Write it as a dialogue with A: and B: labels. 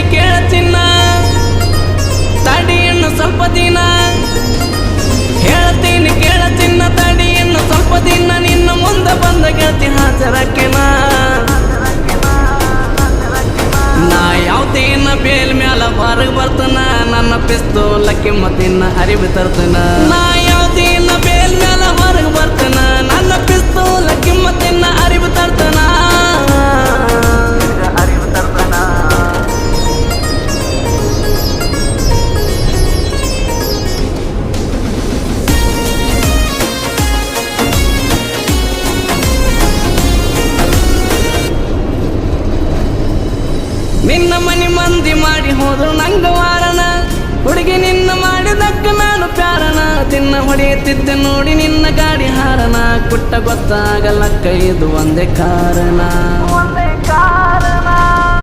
A: ಹೇಳ್ತೀನಿ ಕೇಳಚಿನ್ನ ತಡಿ ಇನ್ನು ಸ್ವಲ್ಪ ದಿನ ಹೇಳ್ತೀನಿ ಕೇಳಚಿನ್ನ ತಡಿ ಇನ್ನು ಸ್ವಲ್ಪ ದಿನ ನಿನ್ನ ಮುಂದೆ ಬಂದ ಗೆಳತಿ ಹಾಜರಕ್ಕೆನ ನಾ ಯಾವ್ದೇನ ಬೇಲ್ ಮ್ಯಾಲ ಹೊರಗೆ ಬರ್ತನ ನನ್ನ ಪಿಸ್ತೂಲ ಕಿಮ್ಮತ್ತಿನ ಅರಿವು ತರ್ತನ ನಾ ಯಾವ್ದೇನ ಬೇಲ್ ಮ್ಯಾಲ ಹೊರಗೆ ಬರ್ತನ ನನ್ನ ಪಿಸ್ತೂಲ ಕಿಮ್ಮತ್ತಿನ ಅರಿವು ತರ್ತನ ನಿನ್ನ ಮನಿ ಮಂದಿ ಮಾಡಿ ಹೋದ್ರು ನಂಗ ವಾರನ ಹುಡುಗಿ ನಿನ್ನ ಮಾಡಿದಕ್ಕ ನಾನು ಪ್ಯಾರನ ತಿನ್ನ ಹೊಡೆಯುತ್ತಿದ್ದೆ ನೋಡಿ ನಿನ್ನ ಗಾಡಿ ಹಾರನ ಕುಟ್ಟ ಗೊತ್ತಾಗಲಕ್ಕ ಇದು ಒಂದೇ ಕಾರಣ